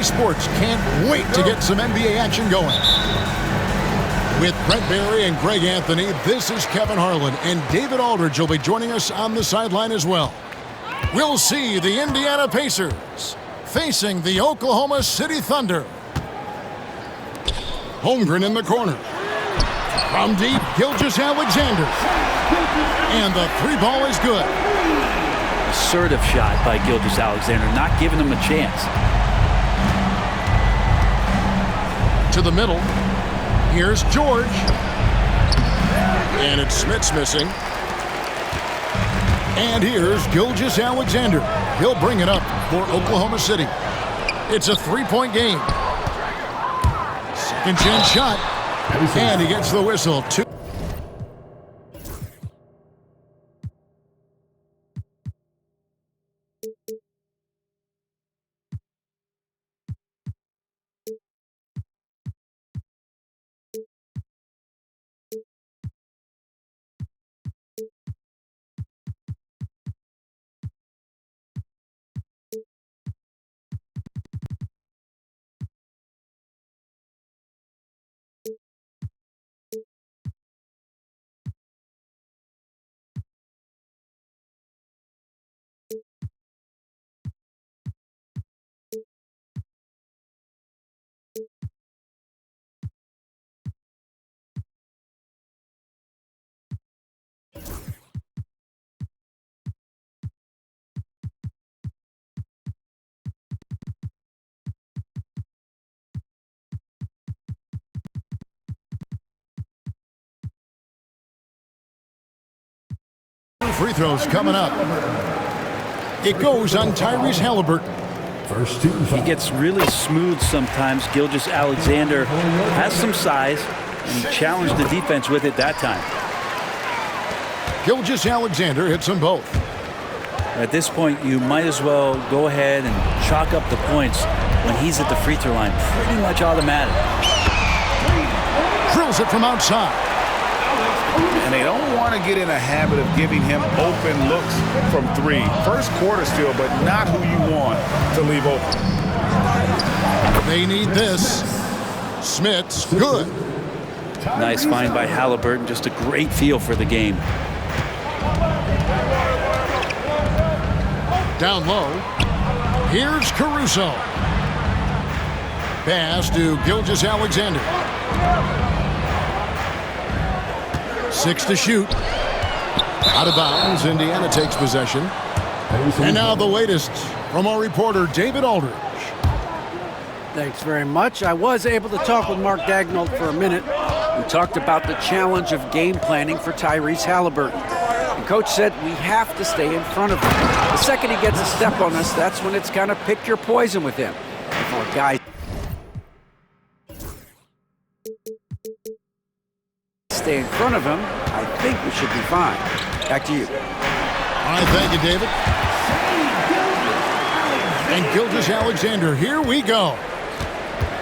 Sports can't wait to get some NBA action going. With Brent Barry and Greg Anthony, this is Kevin Harlan, and David Aldridge will be joining us on the sideline as well. We'll see the Indiana Pacers facing the Oklahoma City Thunder. Holmgren in the corner. From deep, Gilgeous-Alexander. And the three ball is good. Assertive shot by Gilgeous-Alexander, not giving him a chance. To the middle. Here's George. And it's Smith's missing. And here's Gilgeous-Alexander. He'll bring it up for Oklahoma City. It's a three-point game. Second chance shot. And he gets the whistle. Free throws coming up. It goes on Tyrese Halliburton. First two. He gets really smooth sometimes. Gilgeous-Alexander has some size and challenged the defense with it that time. Gilgeous-Alexander hits them both. At this point, you might as well go ahead and chalk up the points when he's at the free throw line. Pretty much automatic. Drills it from outside. And they don't want to get in a habit of giving him open looks from three. First quarter still, but not who you want to leave open. They need this. Smith's good. Nice find by Halliburton. Just a great feel for the game. Down low. Here's Caruso. Pass to Gilgeous-Alexander. 6 to shoot. Out of bounds. Indiana takes possession. And now the latest from our reporter, David Aldridge. Thanks very much. I was able to talk with Mark Dagnall for a minute. We talked about the challenge of game planning for Tyrese Halliburton. The coach said we have to stay in front of him. The second he gets a step on us, that's when it's kind of pick your poison with him. If our guys stay in front of him, I think we should be fine. Back to you. All right, thank you, David. And Gilgeous-Alexander, here we go.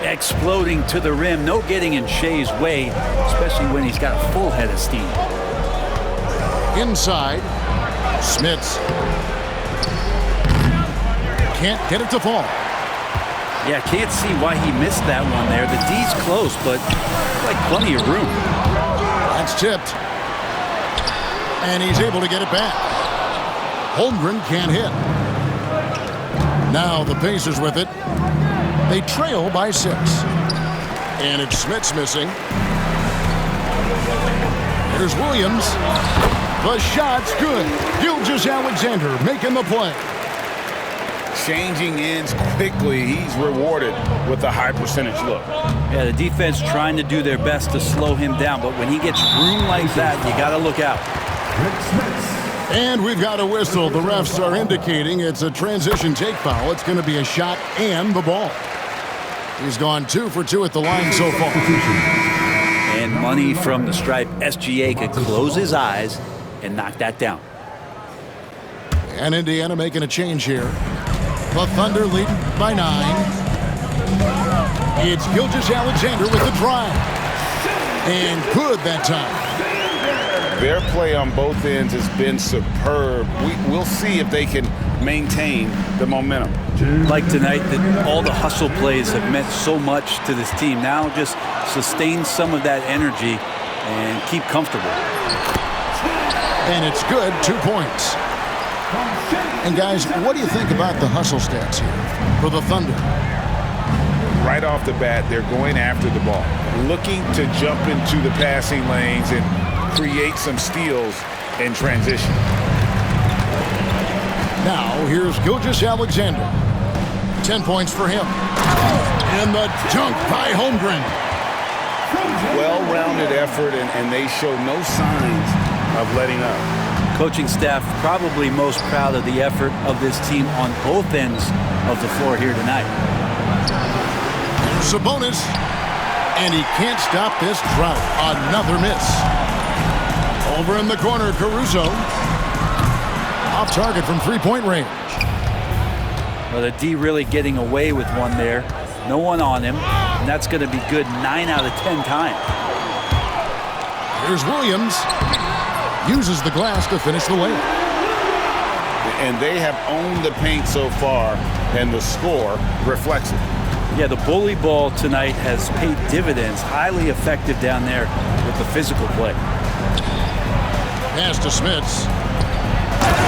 Exploding to the rim. No getting in Shea's way, especially when he's got a full head of steam. Inside. Smiths. Can't get it to fall. Yeah, can't see why he missed that one there. The D's close, but like plenty of room. That's tipped. And he's able to get it back. Holmgren can't hit. Now the Pacers with it. They trail by 6. And it's Smith's missing. Here's Williams. The shot's good. Gilgeous-Alexander making the play. Changing ends quickly. He's rewarded with a high percentage look. Yeah, the defense trying to do their best to slow him down, but when he gets room like that, you got to look out. And we've got a whistle. The refs are indicating it's a transition take foul. It's going to be a shot and the ball. He's gone 2 for 2 at the line so far. And money from the stripe. SGA could close his eyes and knock that down. And Indiana making a change here. The Thunder leading by 9. It's Gilgeous-Alexander with the drive. And good that time. Their play on both ends has been superb. We'll see if they can maintain the momentum. Like tonight, that all the hustle plays have meant so much to this team. Now just sustain some of that energy and keep comfortable. And it's good, 2 points. And guys, what do you think about the hustle stats here for the Thunder? Right off the bat, they're going after the ball, looking to jump into the passing lanes and create some steals in transition. Now, here's Gilgeous-Alexander. 10 points for him. And the dunk by Holmgren. Well-rounded effort, and they show no signs of letting up. Coaching staff probably most proud of the effort of this team on both ends of the floor here tonight. Sabonis, and he can't stop this drought. Another miss. Over in the corner, Caruso. Off target from three-point range. Well, the D really getting away with one there. No one on him, and that's going to be good 9 out of 10 times. Here's Williams. Uses the glass to finish the layup. And they have owned the paint so far, and the score reflects it. Yeah, the bully ball tonight has paid dividends. Highly effective down there with the physical play. Pass to Smits.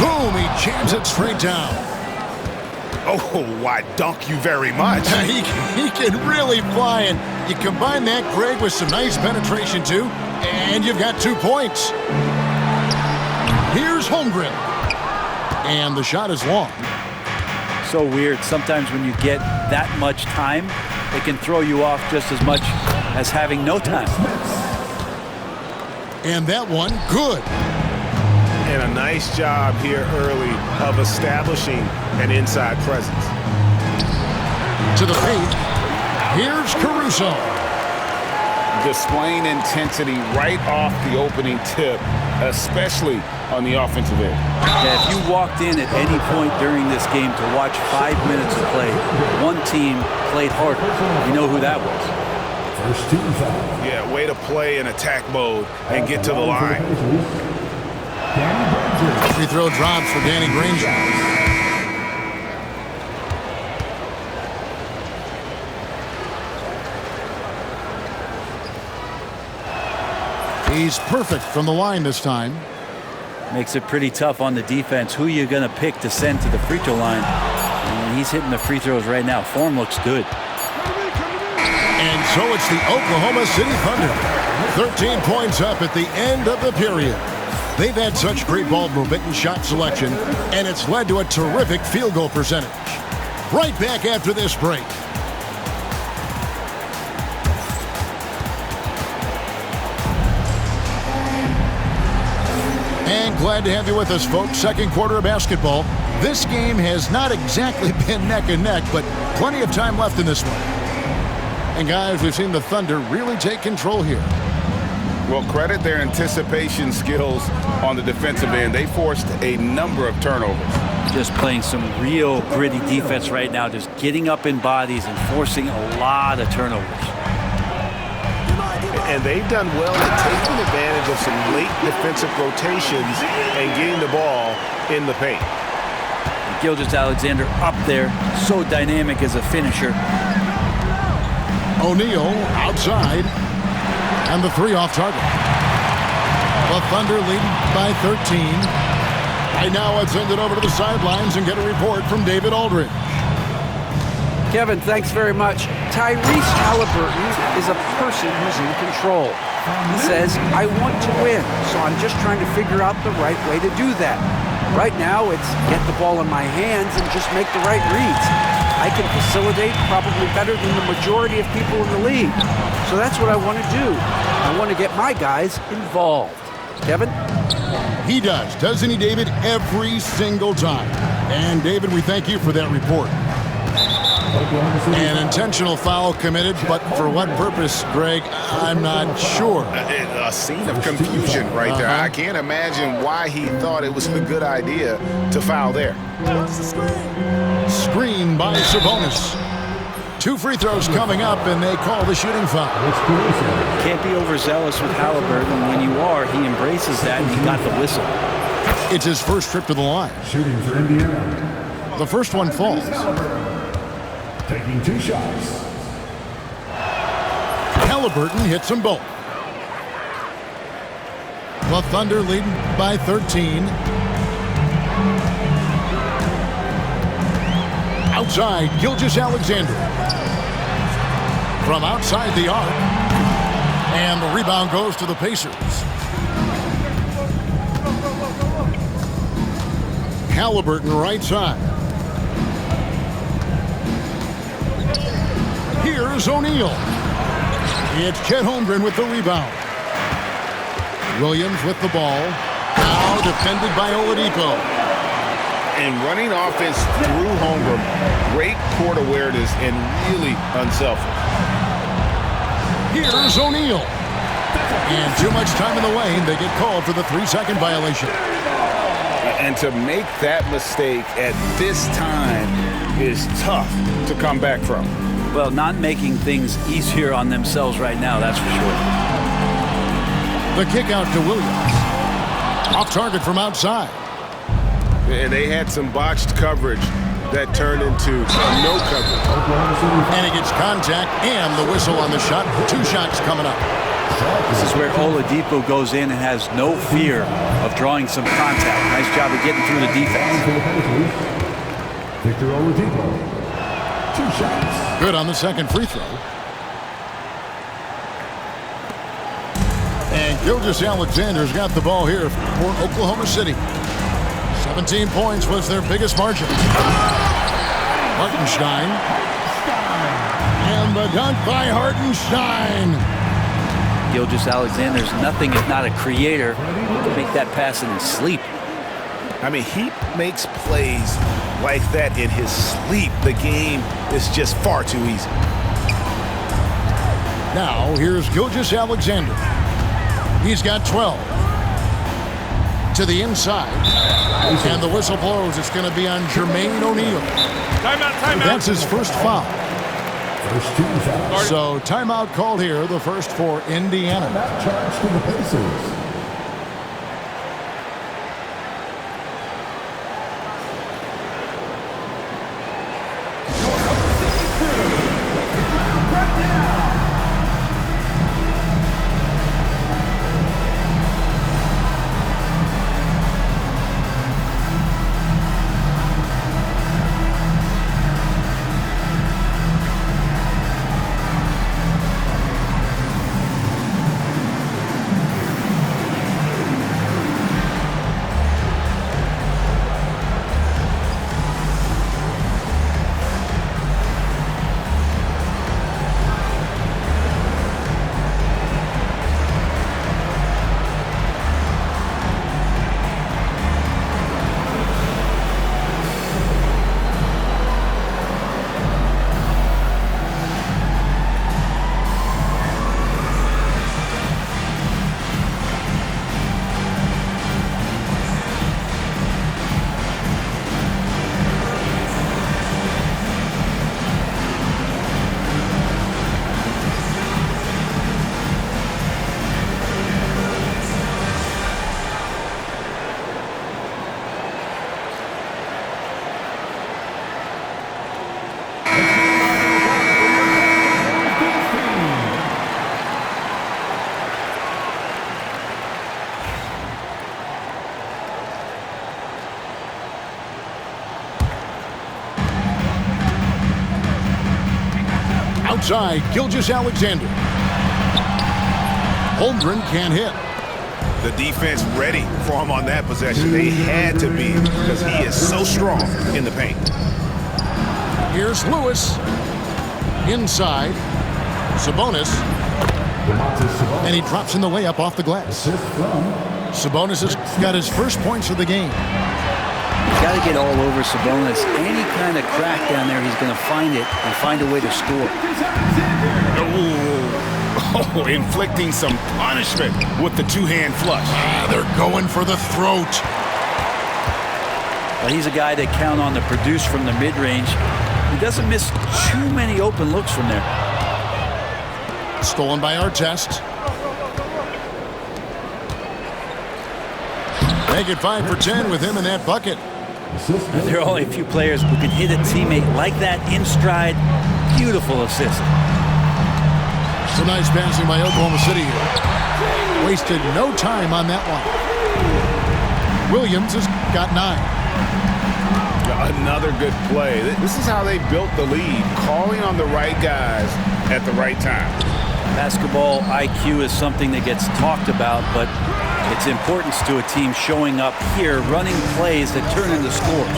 Boom, he jams it straight down. Oh, why dunk you very much. he can really fly, and you combine that, Greg, with some nice penetration too, and you've got 2 points. Here's Holmgren. And the shot is long. So weird. Sometimes when you get that much time, it can throw you off just as much as having no time. And that one, good. And a nice job here early of establishing an inside presence. To the paint. Here's Caruso. Displaying intensity right off the opening tip, especially on the offensive end. Yeah, if you walked in at any point during this game to watch 5 minutes of play, one team played harder. You know who that was. First team foul. Yeah, way to play in attack mode and get to the line. Free throw drops for Danny Granger. He's perfect from the line this time. Makes it pretty tough on the defense. Who you going to pick to send to the free throw line? And he's hitting the free throws right now. Form looks good. And so it's the Oklahoma City Thunder. 13 points up at the end of the period. They've had such great ball movement and shot selection, and it's led to a terrific field goal percentage. Right back after this break. And glad to have you with us, folks. Second quarter of basketball. This game has not exactly been neck and neck, but plenty of time left in this one. And guys, we've seen the Thunder really take control here. Well, credit their anticipation skills on the defensive end. They forced a number of turnovers. Just playing some real gritty defense right now, just getting up in bodies and forcing a lot of turnovers. And they've done well at taking advantage of some late defensive rotations and getting the ball in the paint. Gilgeous-Alexander up there, so dynamic as a finisher. O'Neal outside, and the three off target. The Thunder lead by 13. Right now, let's send it over to the sidelines and get a report from David Aldridge. Kevin, thanks very much. Tyrese Halliburton is a person who's in control. He says, I want to win, so I'm just trying to figure out the right way to do that. Right now, it's get the ball in my hands and just make the right reads. I can facilitate probably better than the majority of people in the league. So that's what I want to do. I want to get my guys involved. Kevin? He does, doesn't he, David? Every single time. And, David, we thank you for that report. An intentional foul committed, but for what purpose, Greg? I'm not sure. A scene of confusion right there. I can't imagine why he thought it was a good idea to foul there. Screen by Sabonis. 2 free throws coming up, and they call the shooting foul. Can't be overzealous with Halliburton. When you are, he embraces that, and he got the whistle. It's his first trip to the line. Shooting for Indiana. The first one falls. Taking 2 shots. Halliburton hits them both. The Thunder leading by 13. Outside, Gilgeous-Alexander. From outside the arc. And the rebound goes to the Pacers. Halliburton right side. Here's O'Neal. It's Chet Holmgren with the rebound. Williams with the ball. Now defended by Oladipo. And running offense through Holmgren, great court awareness and really unselfish. Here's O'Neal. And too much time in the lane. They get called for the 3-second violation. And to make that mistake at this time is tough to come back from. Well, not making things easier on themselves right now, that's for sure. The kick out to Williams. Off target from outside. And they had some botched coverage that turned into no coverage. And he gets contact and the whistle on the shot. 2 shots coming up. This is where Oladipo goes in and has no fear of drawing some contact. Nice job of getting through the defense. Victor Oladipo. 2 shots. Good on the second free throw. And Gilgeous-Alexander's got the ball here for Oklahoma City. 17 points was their biggest margin. Hartenstein. And the dunk by Hartenstein. Gilgeous-Alexander's nothing if not a creator. He can make that pass in his sleep. I mean, he makes plays like that in his sleep. The game is just far too easy. Now, here's Gilgeous-Alexander. He's got 12. To the inside. And the whistle blows. It's going to be on Jermaine O'Neal. Timeout. That's his first foul. First 2 fouls. So timeout called here, the first for Indiana. That charge to the Pacers. Outside, Gilgeous-Alexander. Holmgren can't hit. The defense ready for him on that possession. They had to be because he is so strong in the paint. Here's Lewis. Inside. Sabonis. And he drops in the layup off the glass. Sabonis has got his first points of the game. He's got to get all over Sabonis. Any kind of crack down there, he's going to find it and find a way to score. Oh, inflicting some punishment with the 2-hand flush. They're going for the throat. Well, he's a guy that count on to produce from the mid-range. He doesn't miss too many open looks from there. Stolen by Artest. Make it 5 for 10 with him in that bucket. There are only a few players who can hit a teammate like that in stride. Beautiful assist. Some nice passing by Oklahoma City here. Wasted no time on that one. Williams has got 9. Another good play. This is how they built the lead, calling on the right guys at the right time. Basketball IQ is something that gets talked about, but its importance to a team showing up here, running plays that turn into scores.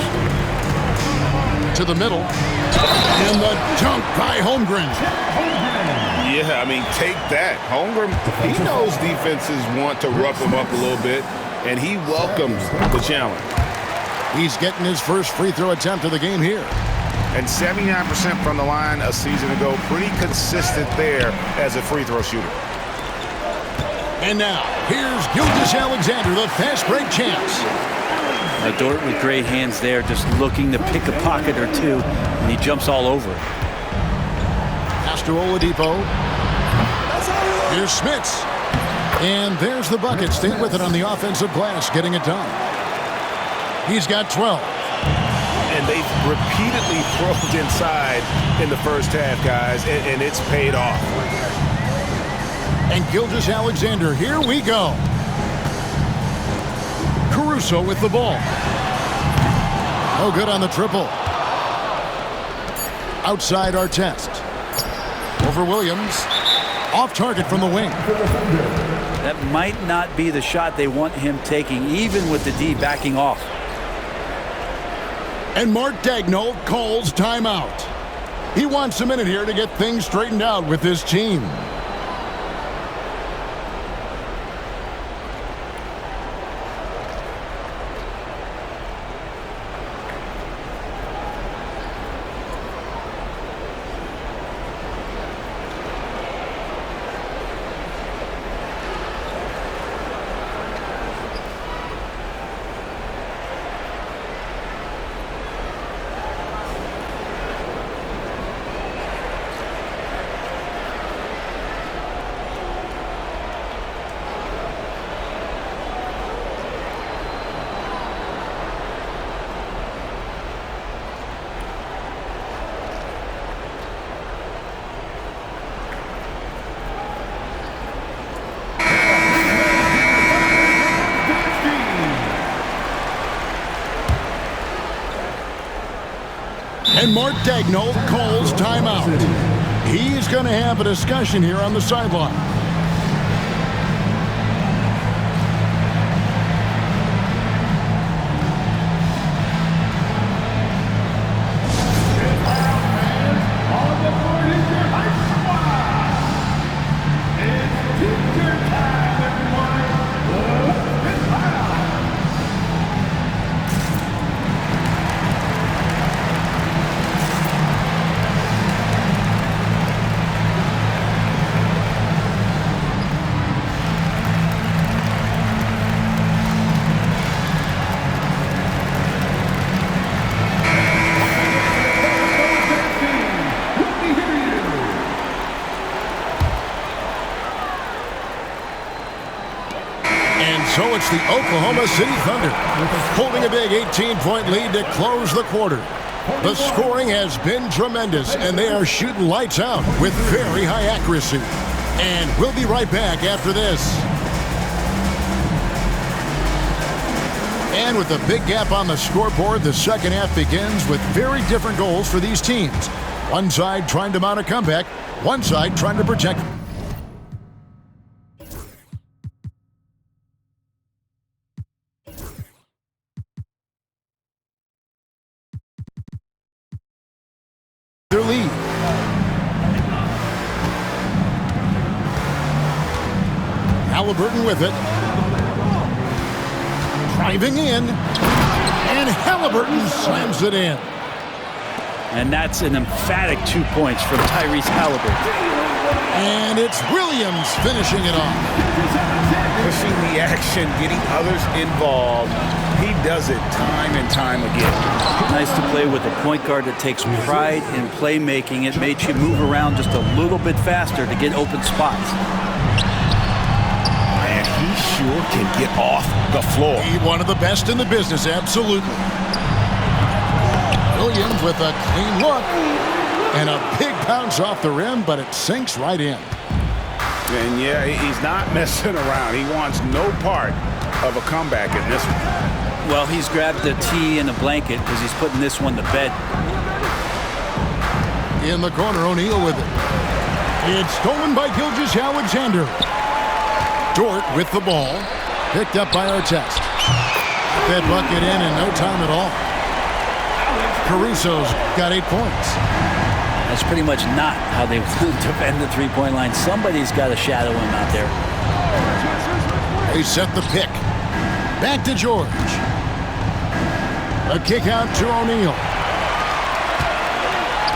To the middle. And the dunk by Holmgren. Yeah, I mean, take that. Holmgren, he knows defenses want to rough him up a little bit, and he welcomes the challenge. He's getting his first free throw attempt of the game here. And 79% from the line a season ago. Pretty consistent there as a free throw shooter. And now, here's Gilgeous-Alexander, the fast break champs. Dort with great hands there, just looking to pick a pocket or two, and he jumps all over it. Pass to Oladipo. Here's Smits. And there's the bucket. Stay with it on the offensive glass, getting it done. He's got 12. And they've repeatedly thrown inside in the first half, guys, and it's paid off. And Gilgeous-Alexander, here we go. Caruso with the ball. No good on the triple. Outside Artest. Over Williams. Off target from the wing. That might not be the shot they want him taking, even with the D backing off. And Mark Daigneault calls timeout. He wants a minute here to get things straightened out with his team. And Mark Daigneault calls timeout. He's going to have a discussion here on the sideline. So it's the Oklahoma City Thunder holding a big 18-point lead to close the quarter. The scoring has been tremendous, and they are shooting lights out with very high accuracy. And we'll be right back after this. And with a big gap on the scoreboard, the second half begins with very different goals for these teams. One side trying to mount a comeback, one side trying to protect. Their lead. Halliburton with it. Driving in. And Halliburton slams it in. And that's an emphatic 2 points from Tyrese Halliburton. And it's Williams finishing it off. Pushing the action, getting others involved. He does it time and time again. Nice to play with a point guard that takes pride in playmaking. It makes you move around just a little bit faster to get open spots. Man, he sure can get off the floor. He's one of the best in the business, absolutely. Williams with a clean look. And a big bounce off the rim, but it sinks right in. And yeah, he's not messing around. He wants no part of a comeback in this one. Well, he's grabbed the tee and a blanket because he's putting this one to bed. In the corner, O'Neal with it. It's stolen by Gilgeous-Alexander. Dort with the ball. Picked up by Artest. That bucket in no time at all. Caruso's got 8 points. That's pretty much not how they defend the three-point line. Somebody's got to shadow him out there. They set the pick. Back to George. A kick out to O'Neal.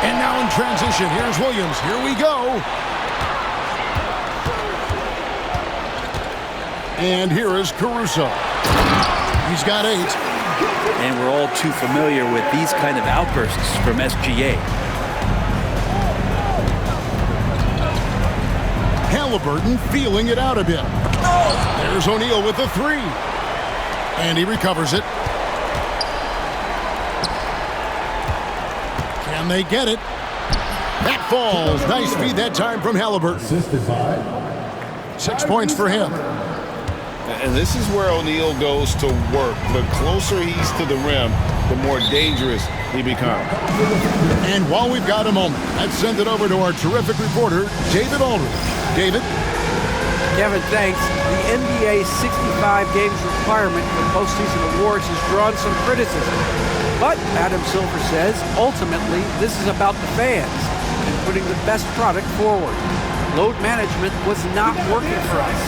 And now in transition, here's Williams. Here we go. And here is Caruso. He's got 8. And we're all too familiar with these kind of outbursts from SGA. Halliburton feeling it out a bit. There's O'Neal with the 3. And he recovers it. Can they get it? That falls. Nice feed that time from Halliburton. Assisted by 6 points for him. And this is where O'Neal goes to work. The closer he's to the rim, the more dangerous he becomes. And while we've got a moment, let's send it over to our terrific reporter, David Aldridge. David? Kevin, thanks. The NBA 65 games requirement for postseason awards has drawn some criticism. But Adam Silver says, ultimately, this is about the fans and putting the best product forward. Load management was not working for us.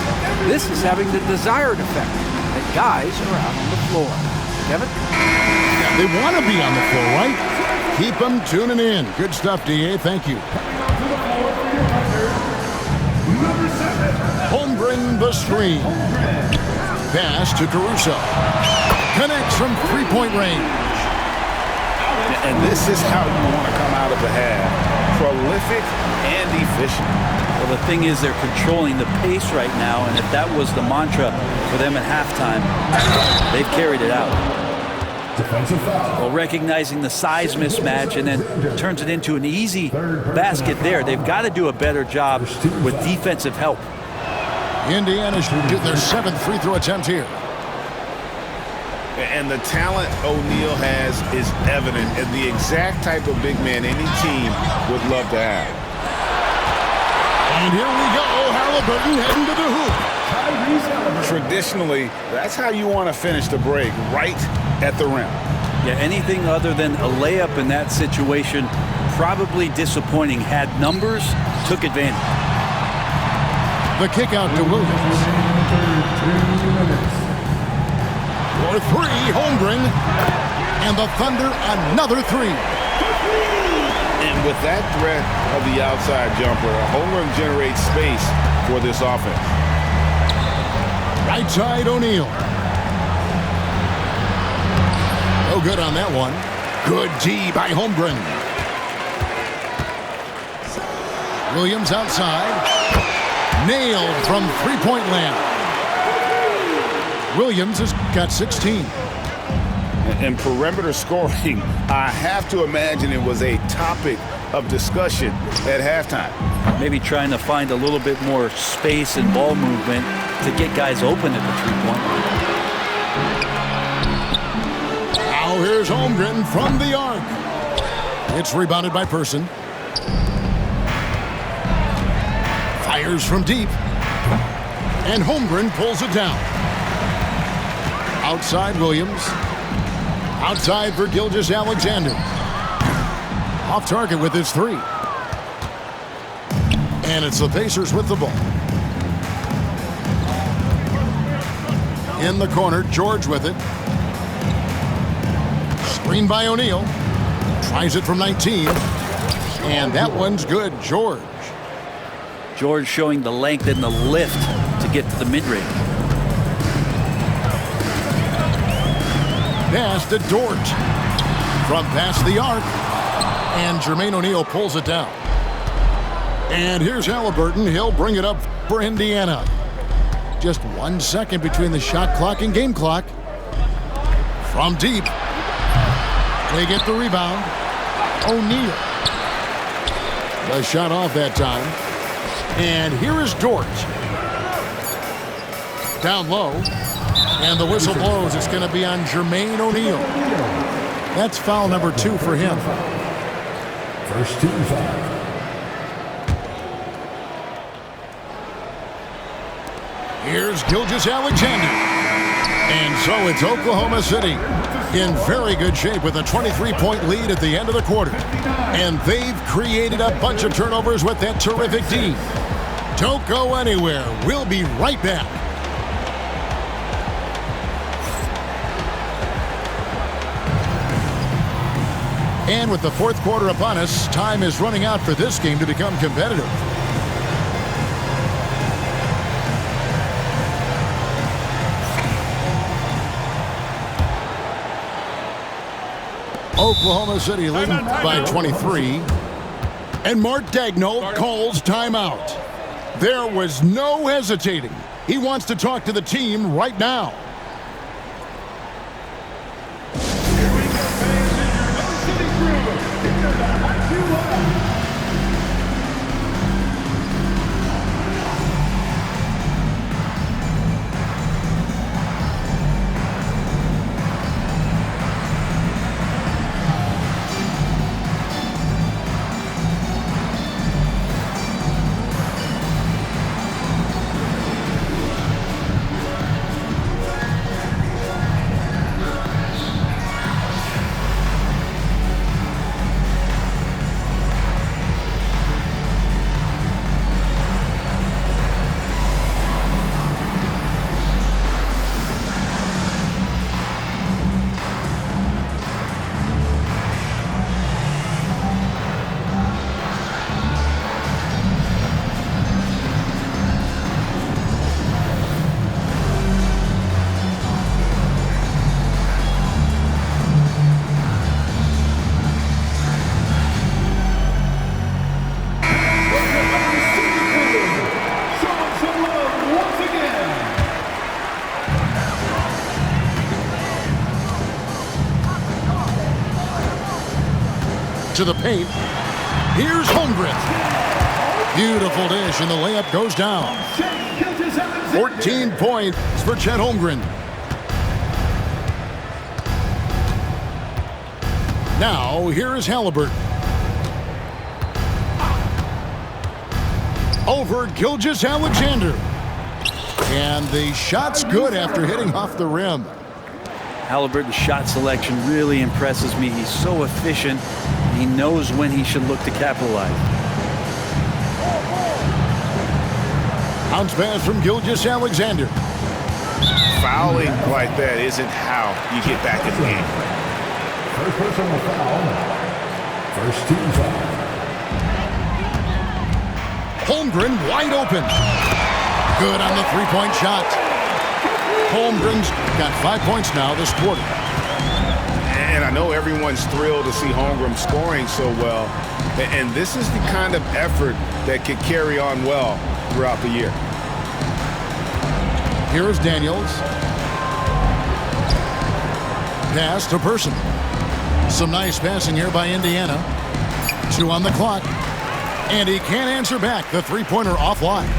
This is having the desired effect, that guys are out on the floor. Kevin? Yeah, they want to be on the floor, right? Keep them tuning in. Good stuff, DA. Thank you. Holmgren the screen. Pass to Caruso. Connects from three-point range. And this is how you want to come out of the half. Prolific and efficient. Well, the thing is they're controlling the pace right now, and if that was the mantra for them at halftime, they've carried it out. defensive foul. Well, recognizing the size mismatch and then turns it into an easy basket there. They've got to do a better job with defensive help. Indiana should get their 7th free throw attempt here. And the talent O'Neal has is evident, and the exact type of big man any team would love to have. And here we go, Halliburton heading to the hoop. Traditionally, that's how you want to finish the break, right at the rim. Yeah, anything other than a layup in that situation, probably disappointing. Had numbers, took advantage. The kick out to Williams. For 3, Holmgren. And the Thunder, another 3. And with that threat of the outside jumper, Holmgren generates space for this offense. Right side, O'Neal. No good on that one. Good D by Holmgren. Williams outside. Nailed from three-point land. Williams has got 16. And perimeter scoring, I have to imagine it was a topic of discussion at halftime. Maybe trying to find a little bit more space and ball movement to get guys open at the three-point line. Now here's Holmgren from the arc. It's rebounded by Person. Fires from deep. And Holmgren pulls it down. Outside Williams. Outside for Gilgeous-Alexander. Off target with his 3. And it's the Pacers with the ball. In the corner, George with it. Screen by O'Neal. Tries it from 19. And that one's good, George. George showing the length and the lift to get to the mid-range. Pass to Dort. From past the arc. And Jermaine O'Neal pulls it down. And here's Halliburton. He'll bring it up for Indiana. Just 1 second between the shot clock and game clock. From deep. They get the rebound. O'Neal. The shot off that time. And here is Dort. Down low. And the whistle blows. It's going to be on Jermaine O'Neal. That's foul number 2 for him. First team foul. Here's Gilgeous-Alexander. And so it's Oklahoma City in very good shape with a 23-point lead at the end of the quarter. And they've created a bunch of turnovers with that terrific D. Don't go anywhere. We'll be right back. And with the fourth quarter upon us, time is running out for this game to become competitive. Oklahoma City leading by 23. And Mark Daigneault calls timeout. There was no hesitating. He wants to talk to the team right now. To the paint. Here's Holmgren. Beautiful dish, and the layup goes down. 14 points for Chet Holmgren. Now, here is Halliburton. Over Gilgeous-Alexander. And the shot's good after hitting off the rim. Halliburton's shot selection really impresses me. He's so efficient. He knows when he should look to capitalize. Bounce pass from Gilgeous-Alexander. Fouling like that isn't how you get back in the game. First personal foul. First team foul. Holmgren wide open. Good on the three-point shot. Holmgren's got 5 points now this quarter. And I know everyone's thrilled to see Holmgren scoring so well. And this is the kind of effort that can carry on well throughout the year. Here's Daniels. Pass to Person. Some nice passing here by Indiana. 2 on the clock. And he can't answer back. The three-pointer offline.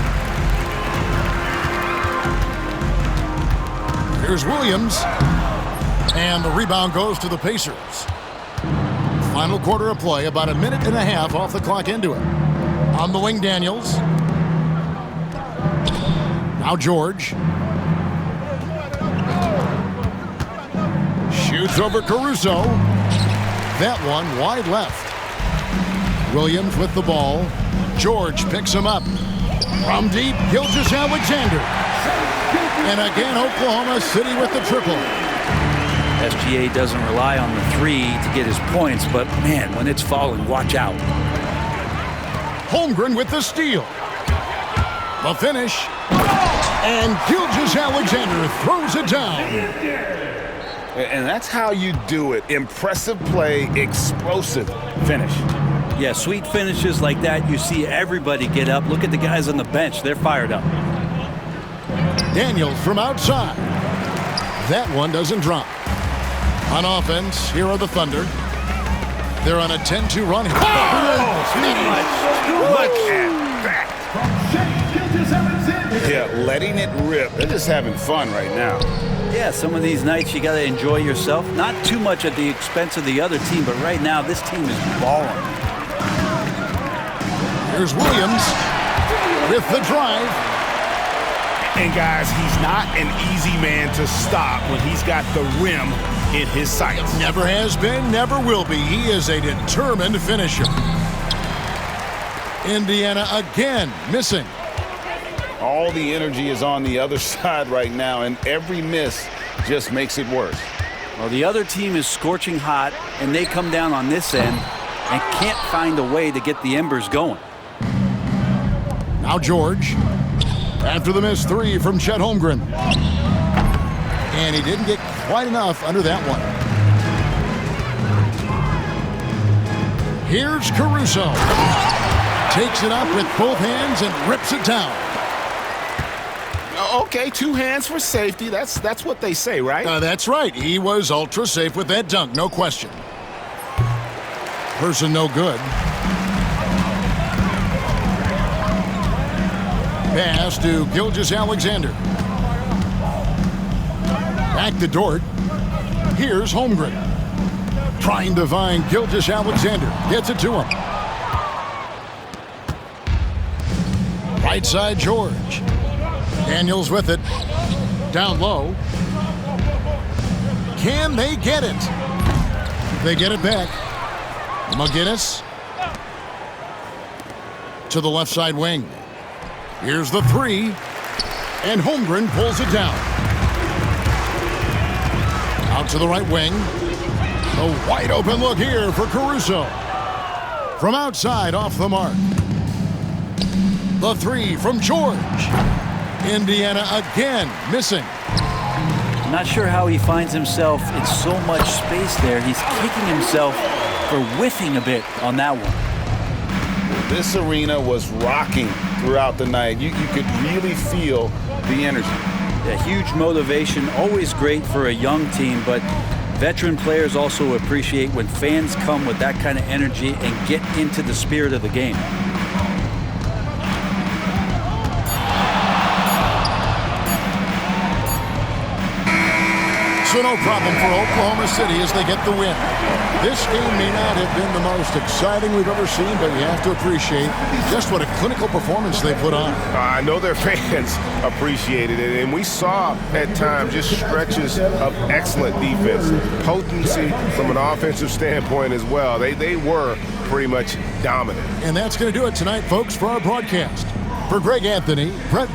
Here's Williams. And the rebound goes to the Pacers. Final quarter of play, about a minute and a half off the clock into it. On the wing, Daniels. Now George. Shoots over Caruso. That one wide left. Williams with the ball. George picks him up. From deep, Gilgeous-Alexander. And again, Oklahoma City with the triple. SGA doesn't rely on the three to get his points, but man, when it's falling, watch out. Holmgren with the steal. The finish. And Gilgeous-Alexander throws it down. And that's how you do it. Impressive play, explosive finish. Yeah, sweet finishes like that, you see everybody get up. Look at the guys on the bench. They're fired up. Daniels from outside. That one doesn't drop. On offense, here are the Thunder. They're on a 10-2 run. Look at that. Yeah, letting it rip. They're just having fun right now. Yeah, some of these nights you got to enjoy yourself. Not too much at the expense of the other team, but right now this team is balling. Here's Williams with the drive. And guys, he's not an easy man to stop when he's got the rim in his sights. Never has been, never will be. He is a determined finisher. Indiana again missing. All the energy is on the other side right now, and every miss just makes it worse. Well, the other team is scorching hot, and they come down on this end and can't find a way to get the embers going. Now George, after the missed three from Chet Holmgren. And he didn't get quite enough under that one. Here's Caruso. Takes it up with both hands and rips it down. Okay, 2 hands for safety. That's what they say, right? That's right. He was ultra safe with that dunk, no question. Person no good. Pass to Gilgeous-Alexander. Back to Dort. Here's Holmgren. Trying to find Gilgeous-Alexander. Gets it to him. Right side, George. Daniels with it. Down low. Can they get it? They get it back. McGinnis. To the left side wing. Here's the three. And Holmgren pulls it down. Out to the right wing. A wide open look here for Caruso. From outside off the mark. The three from George. Indiana again missing. I'm not sure how he finds himself in so much space there. He's kicking himself for whiffing a bit on that one. This arena was rocking throughout the night. You could really feel the energy. Yeah, huge motivation, always great for a young team, but veteran players also appreciate when fans come with that kind of energy and get into the spirit of the game. So no problem for Oklahoma City as they get the win. This game may not have been the most exciting we've ever seen, but you have to appreciate just what a clinical performance they put on. I know their fans appreciated it, and we saw at times just stretches of excellent defense, potency from an offensive standpoint as well. They were pretty much dominant. And that's going to do it tonight, folks, for our broadcast. For Greg Anthony, Brett